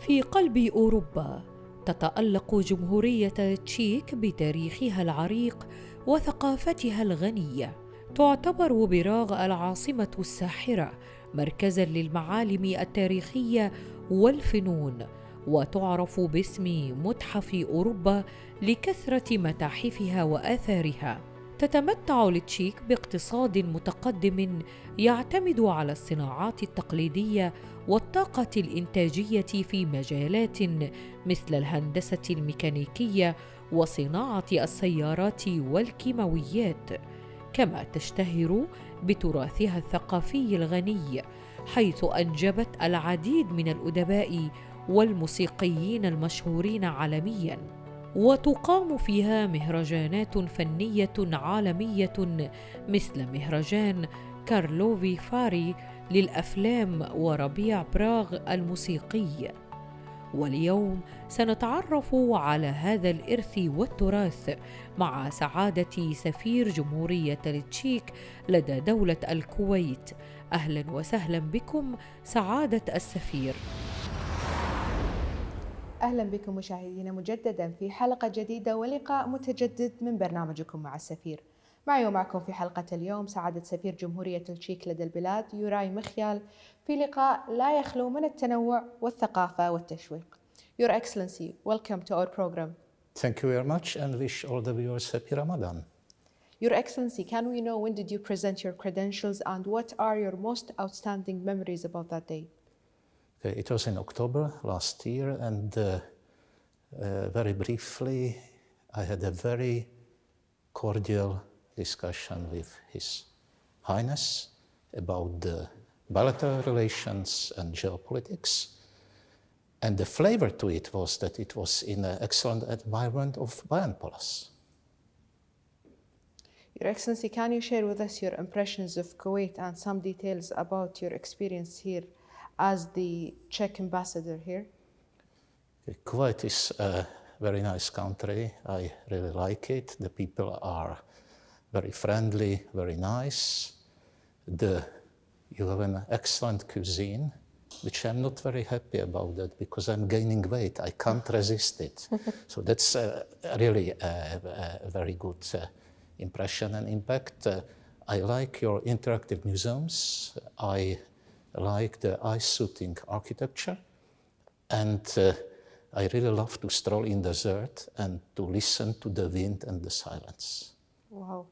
في قلب أوروبا تتألق جمهورية التشيك بتاريخها العريق وثقافتها الغنية. تعتبر براغ العاصمة الساحرة مركزاً للمعالم التاريخية والفنون، وتعرف باسم متحف أوروبا لكثرة متاحفها وآثارها. تتمتع التشيك باقتصاد متقدم يعتمد على الصناعات التقليدية والطاقة الإنتاجية في مجالات مثل الهندسة الميكانيكية وصناعة السيارات والكيماويات، كما تشتهر بتراثها الثقافي الغني، حيث أنجبت العديد من الأدباء والموسيقيين المشهورين عالمياً. وتقام فيها مهرجانات فنية عالمية مثل مهرجان كارلوفي فاري للأفلام وربيع براغ الموسيقي. واليوم سنتعرف على هذا الإرث والتراث مع سعادة سفير جمهورية التشيك لدى دولة الكويت. أهلاً وسهلاً بكم سعادة السفير. أهلا بكم مشاهدينا مجددا في حلقة جديدة ولقاء متجدد من برنامجكم مع السفير. معي ومعكم في حلقة اليوم سعادة سفير جمهورية التشيك لدى البلاد يوراي مخيال، في لقاء لا يخلو من التنوع والثقافة والتشويق. Your Excellency, welcome to our program. Thank you very much and wish all the viewers happy Ramadan. Your Excellency, can we know when did you present your credentials and what are your most outstanding memories about that day? It was in October last year, and very briefly, I had a very cordial discussion with His Highness about the bilateral relations and geopolitics. And the flavor to it was that it was in an excellent environment of Bayan Palace. Your Excellency, can you share with us your impressions of Kuwait and some details about your experience here as the Czech ambassador here? Kuwait is a very nice country. I really like it. The people are very friendly, very nice. You have an excellent cuisine, which I'm not very happy about that because I'm gaining weight. I can't resist it. So that's really a very good impression and impact. I like your interactive museums. I like the eye-soothing architecture, and I really love to stroll in the desert and to listen to the wind and the silence. Wow.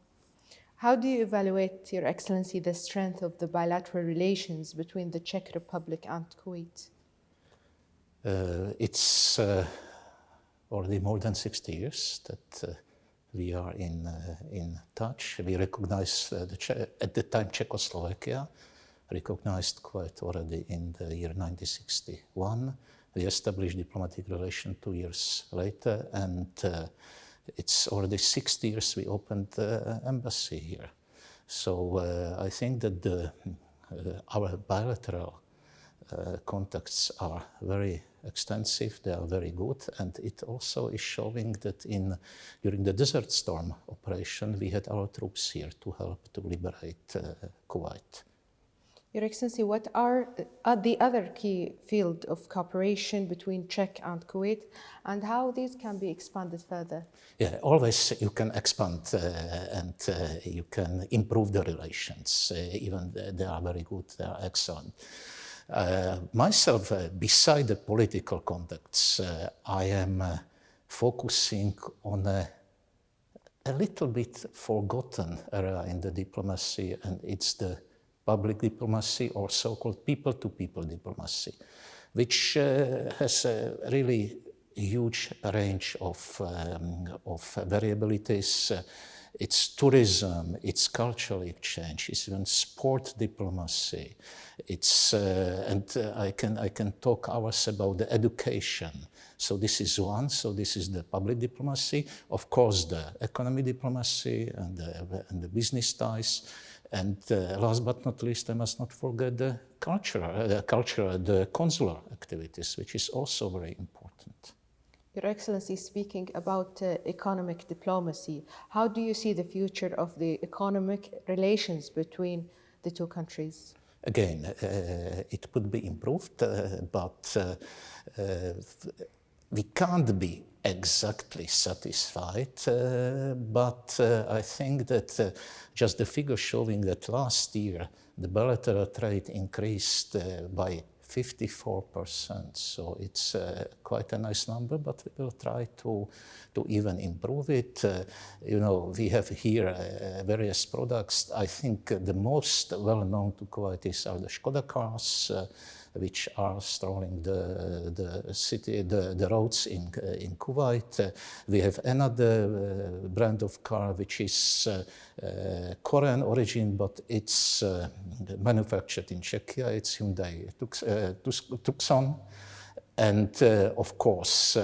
How do you evaluate, Your Excellency, the strength of the bilateral relations between the Czech Republic and Kuwait? It's already more than 60 years that we are in touch. We recognize at the time Czechoslovakia recognized Kuwait already in the year 1961. We established diplomatic relations 2 years later, and it's already 60 years we opened the embassy here. So I think that our bilateral contacts are very extensive, they are very good, and it also is showing that during the Desert Storm operation we had our troops here to help to liberate Kuwait. Your Excellency, what are the other key fields of cooperation between Czech and Kuwait, and how these can be expanded further? Yeah, always you can expand and you can improve the relations. Even they are very good, they are excellent. Myself, beside the political contacts, I am focusing on a little bit forgotten area in the diplomacy, and it's the public diplomacy, or so-called people-to-people diplomacy, which has a really huge range of variabilities. It's tourism, it's cultural exchange, it's even sport diplomacy. It's I can talk hours about the education. So this is one. So this is the public diplomacy. Of course, the economic diplomacy and the business ties. And last but not least, I must not forget the the consular activities, which is also very important. Your Excellency, speaking about economic diplomacy, how do you see the future of the economic relations between the two countries? Again, it could be improved, but we can't be exactly satisfied, but I think that just the figure showing that last year the bilateral trade increased by 54%, so it's quite a nice number, but we will try to even improve it. You know, we have here various products. I think the most well-known to Kuwaitis are the Skoda cars, which are strolling the roads in Kuwait. We have another brand of car which is Korean origin, but it's manufactured in Czechia. It's Hyundai Tucson. And of course,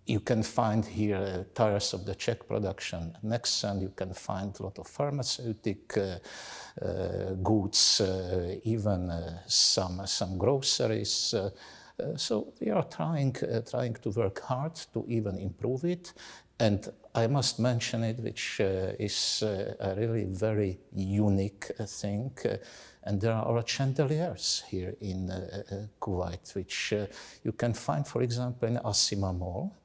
you can find here tires of the Czech production. Next, and you can find a lot of pharmaceutic goods, even some groceries. So we are trying to work hard to even improve it. And I must mention it, which is a really very unique thing. And there are chandeliers here in Kuwait, which you can find, for example, in Asima Mall.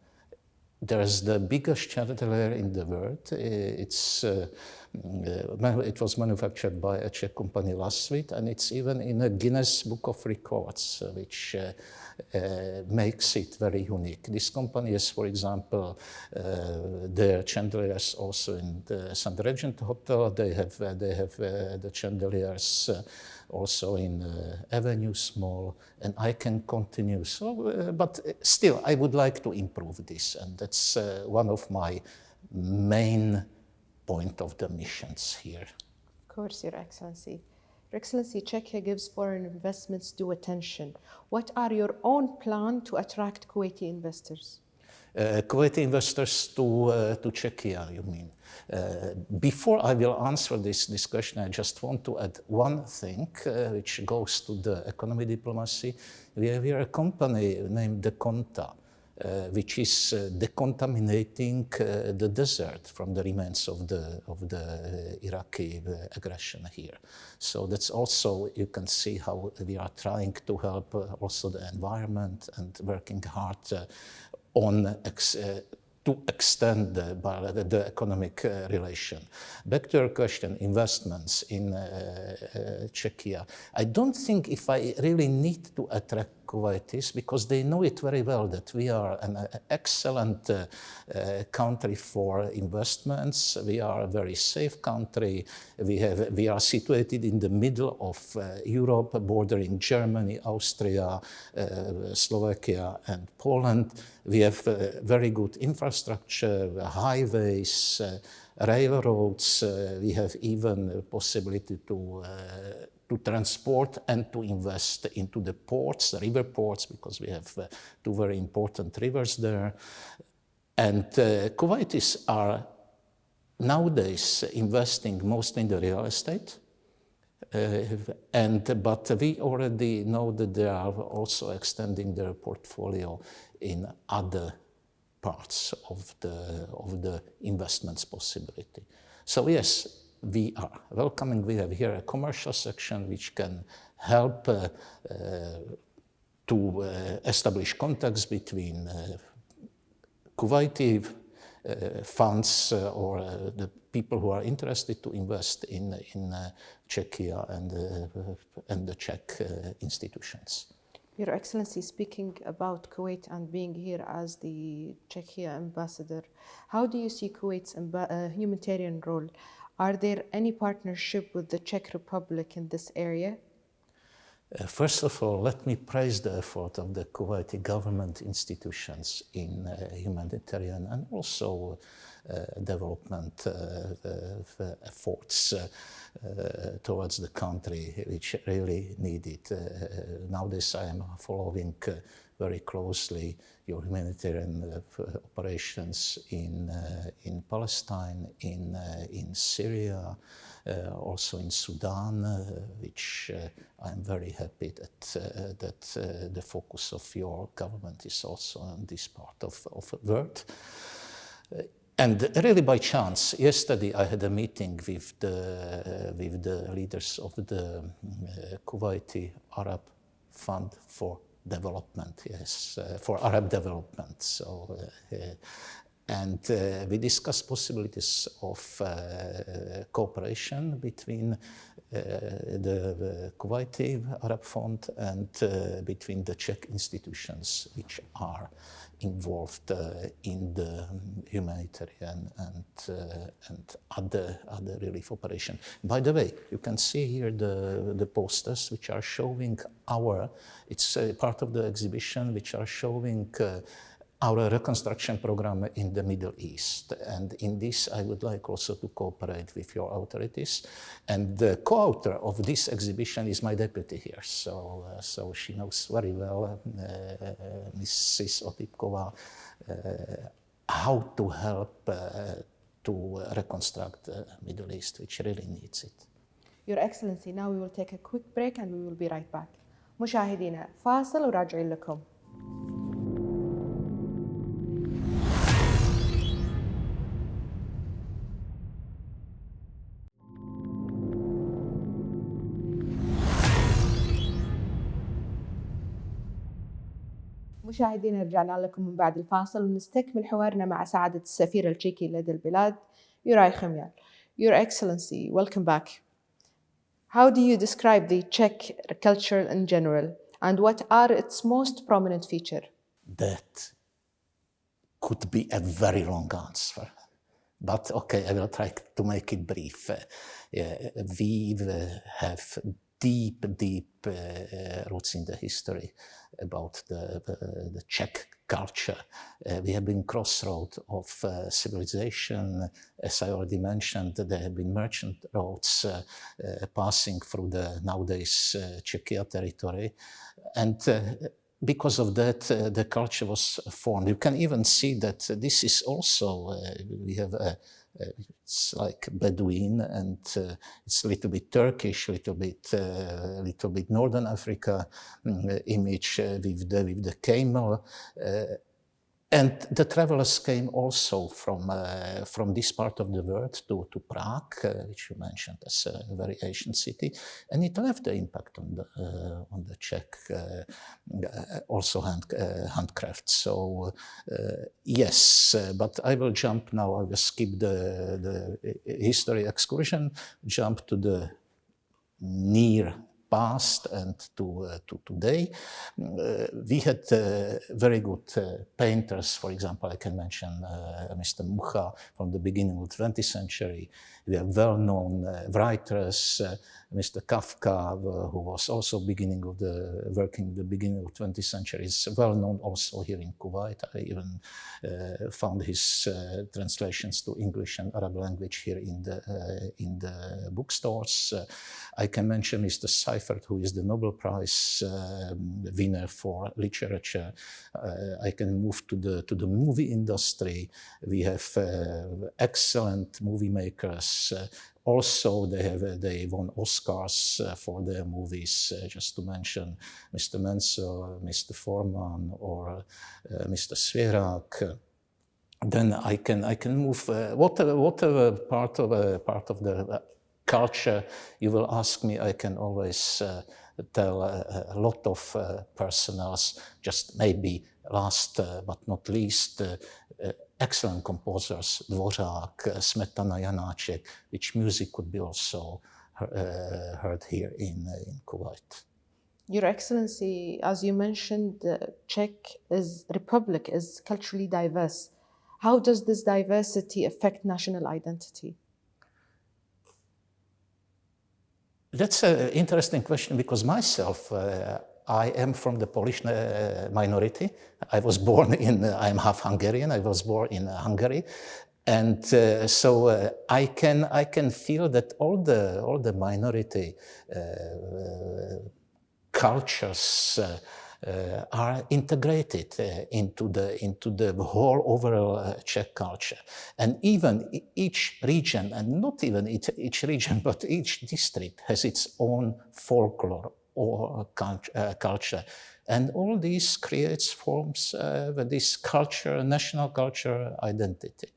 There's the biggest chandelier in the world. It was manufactured by a Czech company last week, and it's even in a Guinness Book of Records, which makes it very unique. This company is, for example, their chandeliers also in the St. Regent Hotel. They have the chandeliers also in Avenues Mall, and I can continue. So, but still, I would like to improve this, and that's one of my main point of the missions here. Of course, Your Excellency. Your Excellency, Czechia gives foreign investments due attention. What are your own plans to attract Kuwaiti investors? Kuwaiti investors to Czechia, you mean? Before I will answer this question, I just want to add one thing, which goes to the economy diplomacy. We have here a company named Deconta, which is decontaminating the desert from the remains of the Iraqi aggression here. So that's also, you can see how we are trying to help also the environment and working hard on to extend the economic relation. Back to your question, investments in Czechia. I don't think if I really need to attract Kuwaitis, because they know it very well that we are an excellent country for investments. We are a very safe country. We are situated in the middle of Europe, bordering Germany, Austria, Slovakia, and Poland. We have very good infrastructure, highways, railroads. We have even a possibility to transport and to invest into the ports, the river ports, because we have two very important rivers there. And Kuwaitis are nowadays investing mostly in the real estate. But we already know that they are also extending their portfolio in other parts of the investments possibility. So yes, we are welcoming. We have here a commercial section which can help to establish contacts between Kuwaiti funds or the people who are interested to invest in Czechia and the Czech institutions. Your Excellency, speaking about Kuwait and being here as the Czechia ambassador, how do you see Kuwait's humanitarian role? Are there any partnership with the Czech Republic in this area? First of all, let me praise the effort of the Kuwaiti government institutions in humanitarian and also development efforts towards the country, which really need it. Nowadays I am following very closely your humanitarian operations in Palestine, in Syria, also in Sudan, which I'm very happy that the focus of your government is also on this part of the world. And really by chance, yesterday I had a meeting with the leaders of the Kuwaiti Arab Fund for Development, for Arab development. So, and we discussed possibilities of cooperation between the Kuwaiti Arab Fund and between the Czech institutions which are involved in the humanitarian and other relief operation. By the way, you can see here the posters which are showing it's part of the exhibition, which are showing our reconstruction program in the Middle East. And in this, I would like also to cooperate with your authorities. And the co-author of this exhibition is my deputy here. So she knows very well, Mrs. Otipkova, how to help to reconstruct the Middle East, which really needs it. Your Excellency, now we will take a quick break and we will be right back. مشاهدينا فاصل وراجعين لكم. مشاهدينا رجعنا لكم من بعد الفاصل ونستكمل حوارنا مع سعادة السفير التشيكي لدى البلاد يوراي خميل. Your Excellency, welcome back. How do you describe the Czech culture in general and what are its most prominent features? That could be a very long answer, but okay, I will try to make it brief. We have deep roots in the history about the Czech culture. We have been crossroads of civilization. As I already mentioned, there have been merchant roads passing through the nowadays Czechia territory. And because of that, the culture was formed. You can even see that this is also, we have it's like Bedouin, and it's a little bit Turkish, little bit Northern Africa image with the camel. And the travelers came also from this part of the world to Prague, which you mentioned as a very ancient city, and it left the impact on the Czech also handcraft. So yes, but I will jump now. I will skip the history excursion, jump to the near past and to today. We had very good painters. For example, I can mention Mr. Mucha from the beginning of the 20th century. We have well-known writers, Mr. Kafka, who was also working the beginning of the 20th century, is well-known also here in Kuwait. I even found his translations to English and Arab language here in the bookstores. I can mention Mr. Seifert, who is the Nobel Prize winner for literature. I can move to the movie industry. We have excellent movie makers. Also, they won Oscars for their movies, just to mention Mr. Menzel, Mr. Forman, or Mr. Svěrák. Then I can move whatever part of the culture you will ask me. I can always tell a lot of personals. Just maybe last but not least, excellent composers, Dvořák, Smetana, Janáček, which music could be also heard here in Kuwait. Your Excellency, as you mentioned, the Czech Republic is culturally diverse. How does this diversity affect national identity? That's an interesting question, because myself, I am from the Polish minority. I am half Hungarian. I was born in Hungary, and so I can feel that all the minority cultures are integrated into the whole overall Czech culture, and even each region, and not even each region, but each district has its own folklore or culture, and all this forms this culture, national culture identity.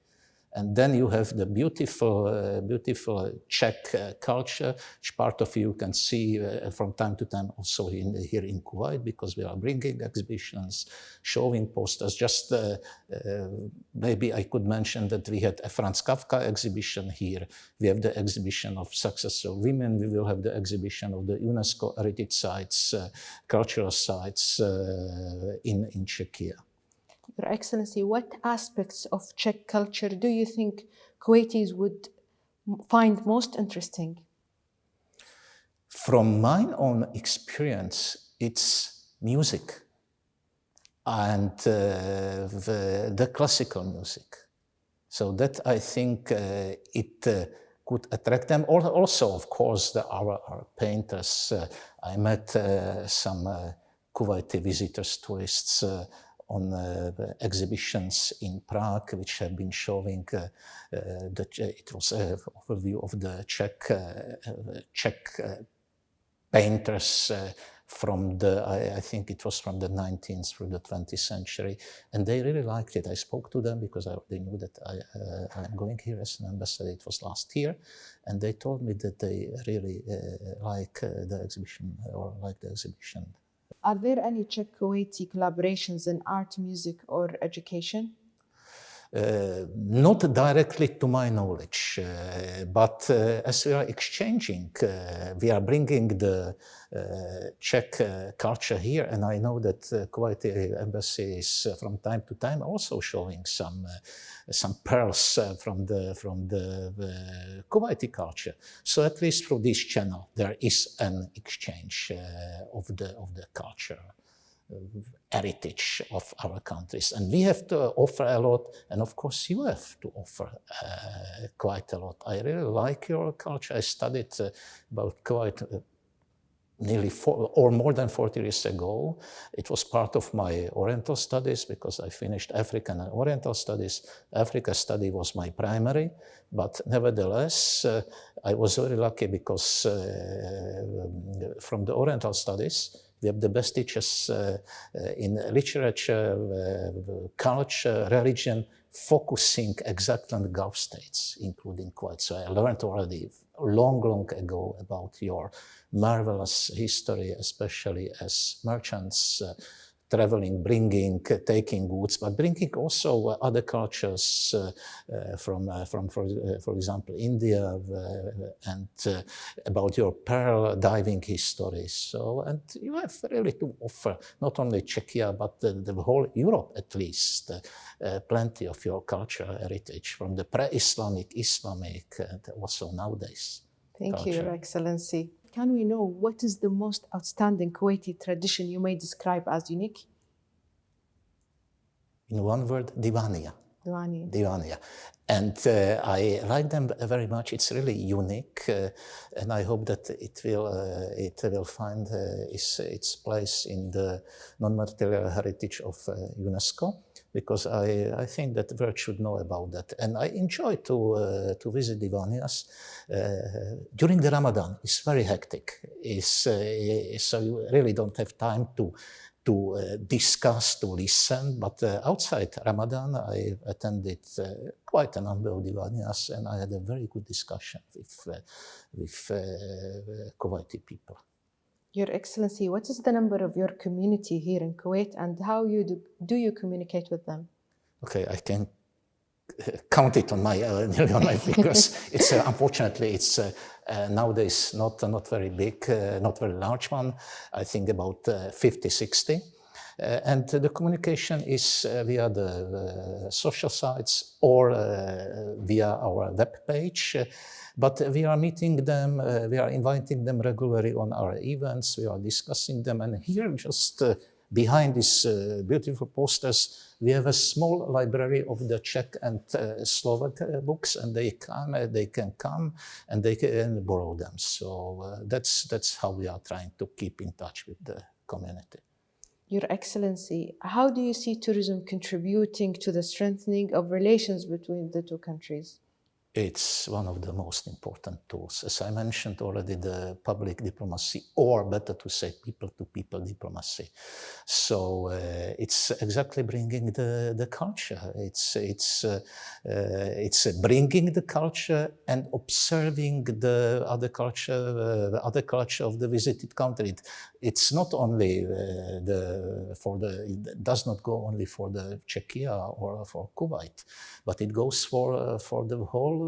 And then you have the beautiful Czech culture, which part of you can see from time to time also here in Kuwait, because we are bringing exhibitions, showing posters. Just maybe I could mention that we had a Franz Kafka exhibition here. We have the exhibition of successful women. We will have the exhibition of the UNESCO heritage sites, cultural sites in Czechia. Your Excellency, what aspects of Czech culture do you think Kuwaitis would find most interesting? From my own experience, it's music and the classical music. So that I think it could attract them. Also, of course, our painters. I met some Kuwaiti visitors, tourists, on exhibitions in Prague, which have been showing it was an overview of the Czech painters from I think it was from the 19th through the 20th century, and they really liked it. I spoke to them because they knew that I'm going here as an ambassador. It was last year, and they told me that they really like the exhibition. Are there any Czech-Kuwaiti collaborations in art, music, or education? Not directly to my knowledge, but as we are exchanging, we are bringing the Czech culture here, and I know that Kuwaiti embassy is from time to time also showing some pearls from the Kuwaiti culture. So at least through this channel, there is an exchange of the culture heritage of our countries, and we have to offer a lot, and of course you have to offer quite a lot. I really like your culture. I studied about Kuwait nearly more than 40 years ago. It was part of my Oriental studies because I finished African and Oriental studies. Africa study was my primary, but nevertheless, I was very lucky because from the Oriental studies, we have the best teachers in literature, culture, religion, focusing exactly on the Gulf states, including Kuwait. So I learned already long ago about your marvelous history, especially as merchants, traveling, bringing, taking goods, but bringing also other cultures from for example, India, and about your pearl diving history. So, and you have really to offer not only Czechia, but the whole Europe at least, plenty of your cultural heritage from the pre-Islamic, Islamic, and also nowadays. Thank you, Your Excellency. Can we know what is the most outstanding Kuwaiti tradition you may describe as unique? In one word, Divania. Divania. And I like them very much. It's really unique, and I hope that it will find its place in the non-material heritage of UNESCO, because I think that the world should know about that. And I enjoy to visit Divanias during the Ramadan. It's very hectic. So you really don't have time to discuss, to listen, but outside Ramadan, I attended quite a number of Divanias, and I had a very good discussion with Kuwaiti people. Your Excellency, what is the number of your community here in Kuwait, and how do you communicate with them? Okay, I can count it on my fingers. It's unfortunately it's nowadays not very big, not very large one. I think about 50, 60. And the communication is via the social sites or via our web page. But we are meeting them, we are inviting them regularly on our events, we are discussing them. And here just behind these beautiful posters, we have a small library of the Czech and Slovak books, and they can come and they can borrow them. So that's how we are trying to keep in touch with the community. Your Excellency, how do you see tourism contributing to the strengthening of relations between the two countries? it's one of the most important tools. As I mentioned already, the public diplomacy, or better to say people-to-people diplomacy. So it's exactly bringing the culture. It's bringing the culture and observing the other culture of the visited country. It's not only it does not go only for the Czechia or for Kuwait, but it goes for the whole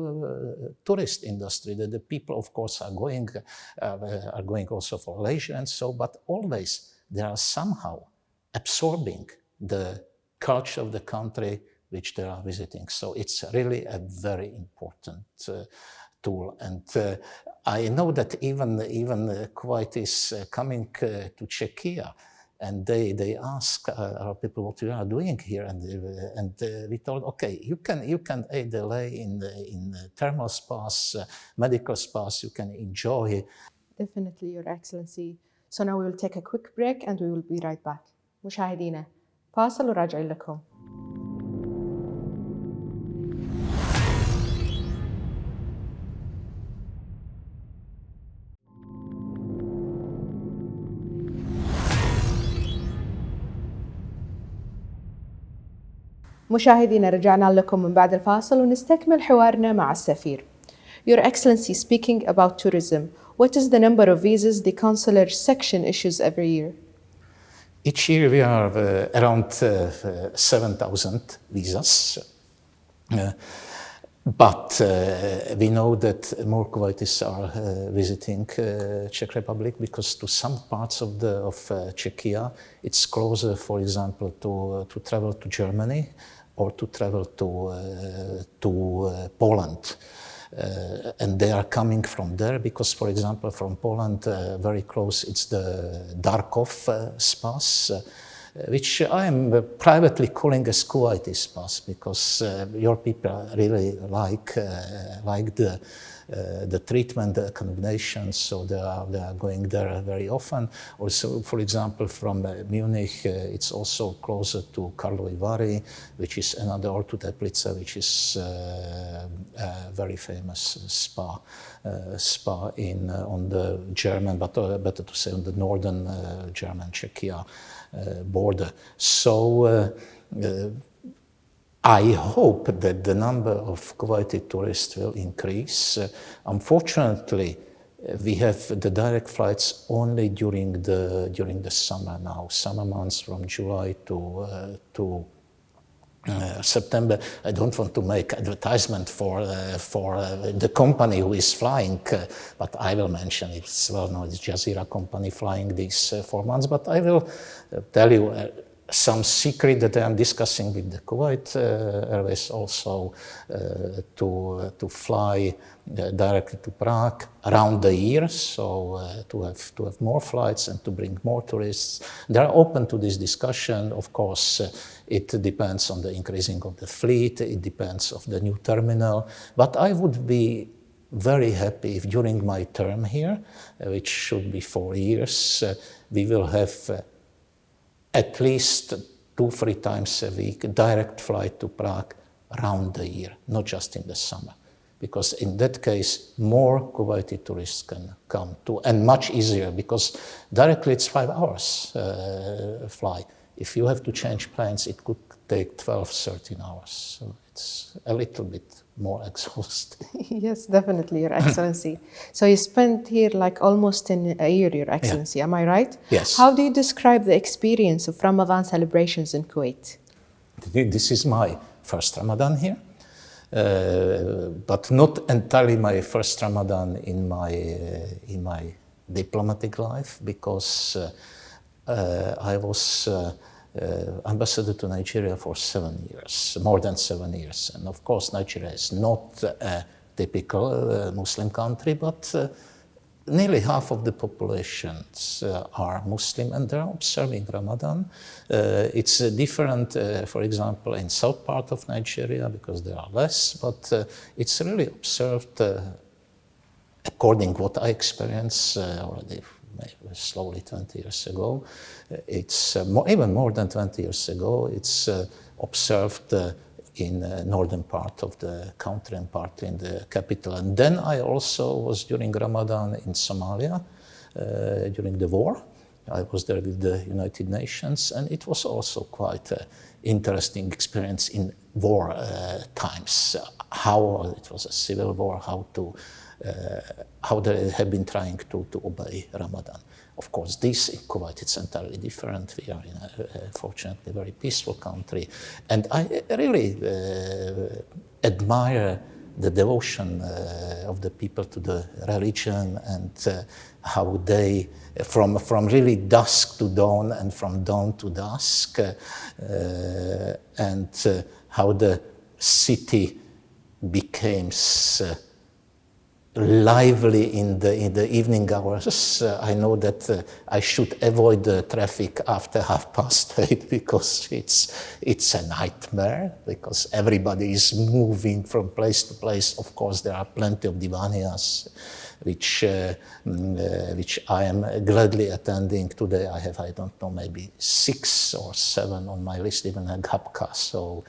tourist industry. The people, of course, are going also for leisure and so, but always they are somehow absorbing the culture of the country which they are visiting. So it's really a very important tool. And I know that even Kuwait is coming to Czechia, and they ask our people what we are doing here, and we told, okay, you can delay in thermal spas, medical spas, you can enjoy. Definitely, Your Excellency. So now we will take a quick break and we will be right back. مشاهدينا فاصل وراجعين لكم. مشاهدينا رجعنا لكم من بعد الفاصل ونستكمل حوارنا مع السفير. Your Excellency, speaking about tourism, what is the number of visas the consular section issues every year? Each year we are around 7,000 visas. But we know that more Kuwaitis are visiting Czech Republic because to some parts of Czechia, it's closer, for example, to travel to Germany or to travel to Poland. And they are coming from there because, for example, from Poland, very close, it's the Darkov spas, which I am privately calling as Kuwaiti spas because your people really like the treatment, the accommodation, so they are going there very often. Also, for example, from Munich, it's also closer to Karlovy Vary, which is another, or to Teplice, which is a very famous spa on the German, but better to say on the northern German-Czechia border. So I hope that the number of Kuwaiti tourists will increase. Unfortunately, we have the direct flights only during the summer now, summer months from July to September. I don't want to make advertisement for the company who is flying, but I will mention it. It's well known, it's Jazeera company flying these 4 months. But I will tell you some secret that I am discussing with the Kuwait Airways also to fly directly to Prague around the year, so to have more flights and to bring more tourists. They are open to this discussion. Of course, it depends on the increasing of the fleet, it depends on the new terminal, but I would be very happy if during my term here, which should be 4 years, we will have at least 2-3 times a week direct flight to Prague around the year, not just in the summer. Because in that case, more Kuwaiti tourists can come to, and much easier, because directly it's 5 hours fly. If you have to change planes, it could take 12-13 hours. So it's a little bit more exhausting. Yes, definitely, Your Excellency. So you spent here like almost a year, Your Excellency, yeah. Am I right? Yes. How do you describe the experience of Ramadan celebrations in Kuwait? This is my first Ramadan here, but not entirely my first Ramadan in my diplomatic life, because I was ambassador to Nigeria for 7 years, more than 7 years. And of course, Nigeria is not a typical Muslim country, but nearly half of the populations are Muslim and they're observing Ramadan. It's different, for example, in south part of Nigeria because there are less, but it's really observed according to what I experienced already slowly 20 years ago. It's even more than 20 years ago. It's observed in northern part of the country and partly in the capital. And then I also was during Ramadan in Somalia during the war. I was there with the United Nations, and it was also quite an interesting experience in war times. How it was a civil war, how they have been trying to obey Ramadan. Of course, this in Kuwait, it's entirely different. We are in a fortunately very peaceful country. And I really admire the devotion of the people to the religion and how they, from really dusk to dawn and from dawn to dusk, and how the city became lively in the evening hours. I know that I should avoid the traffic after 8:30 because it's a nightmare, because everybody is moving from place to place. Of course, there are plenty of divaniyas, which I am gladly attending. Today I have, I don't know, maybe 6 or 7 on my list, even a ghabka. So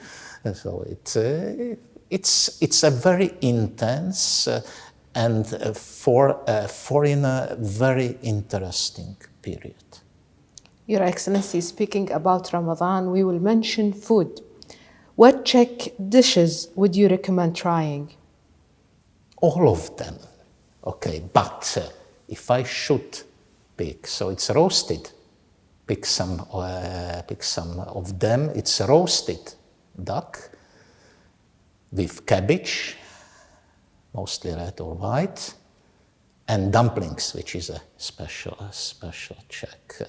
it's a very intense and for a foreigner, very interesting period. Your Excellency, speaking about Ramadan, we will mention food. What Czech dishes would you recommend trying? All of them. Okay, but if I should pick, so it's roasted. Pick some of them. It's roasted duck with cabbage, mostly red or white, and dumplings, which is a special Czech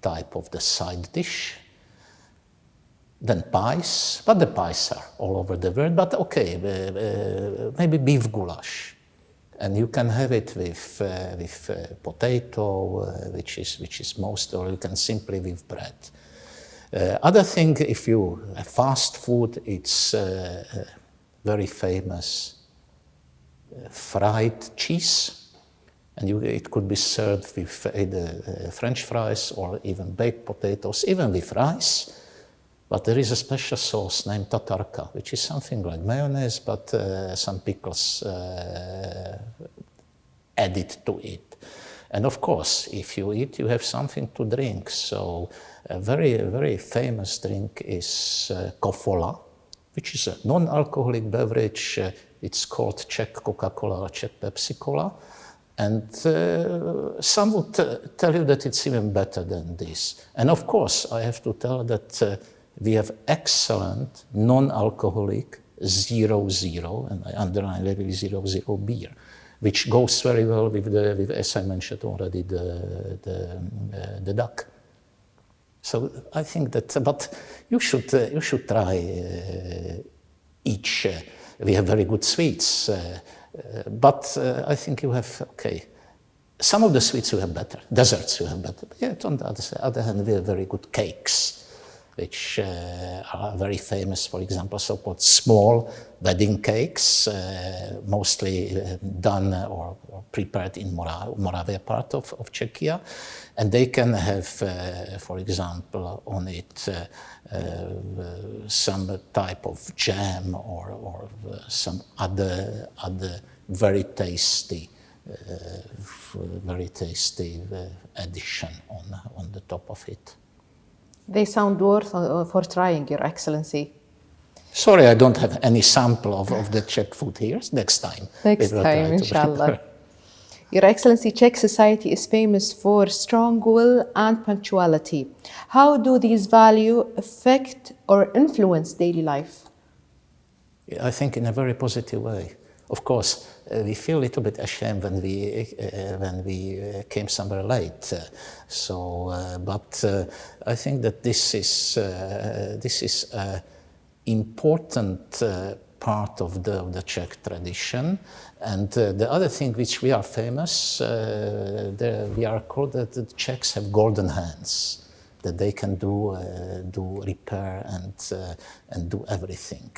type of the side dish. Then pies, but the pies are all over the world. But okay, maybe beef goulash, and you can have it with potato, which is most, or you can simply with bread. Other thing, if you fast food, it's very famous. Fried cheese, and it could be served with either French fries or even baked potatoes, even with rice. But there is a special sauce named tatarka, which is something like mayonnaise, but some pickles added to it. And of course, if you eat, you have something to drink. So a very, very famous drink is kofola, which is a non-alcoholic beverage. It's called Czech Coca-Cola or Czech Pepsi-Cola. And some would tell you that it's even better than this. And of course, I have to tell that we have excellent non-alcoholic 0-0, and I underline really 0-0 beer, which goes very well with as I mentioned already, the duck. So I think that, but you should try each. We have very good sweets, but I think you have, okay, some of the sweets you have better, desserts you have better. But yet on the other hand, we have very good cakes, which are very famous, for example, so-called small wedding cakes, mostly done or prepared in Moravia part of Czechia. And they can have, for example, on it some type of jam or some other very tasty addition on the top of it. They sound worth for trying, Your Excellency. Sorry, I don't have any sample of the Czech food here. Next time. Next time, inshallah. Your Excellency, Czech society is famous for strong will and punctuality. How do these values affect or influence daily life? I think in a very positive way. Of course, we feel a little bit ashamed when we came somewhere late. But I think that this is an important part of the Czech tradition. And the other thing which we are famous, we are called that the Czechs have golden hands, that they can do repair and do everything.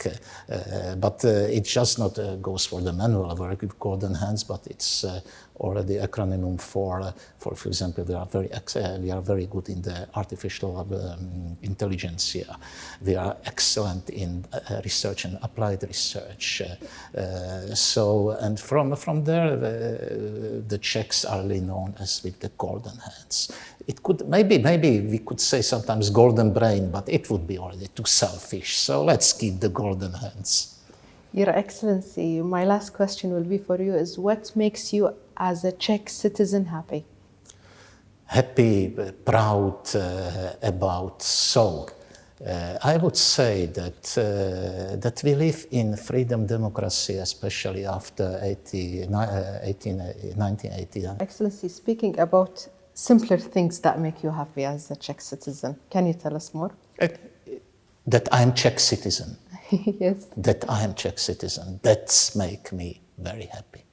But it just not goes for the manual work with golden hands, but it's or the acronym for example, we are very good in the artificial intelligence. Yeah. We are excellent in research and applied research. And from there, the Czechs are really known as with the golden hands. It could maybe we could say sometimes golden brain, but it would be already too selfish. So let's keep the golden hands. Your Excellency, my last question will be for you is what makes you as a Czech citizen happy? Happy, proud about I would say that we live in freedom, democracy, especially after 1989. Excellency, speaking about simpler things that make you happy as a Czech citizen, can you tell us more? That I am Czech citizen. Yes. That I am Czech citizen. That's make me very happy.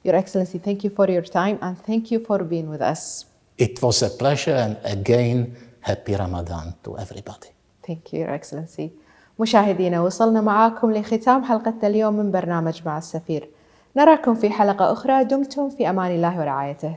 Your Excellency, thank you for your time and thank you for being with us. It was a pleasure, and again, happy Ramadan to everybody. Thank you, Your Excellency. مشاهدينا، وصلنا معاكم لختام حلقة اليوم من برنامج مع السفير. نراكم في حلقة أخرى. دمتم في أمان الله ورعايته.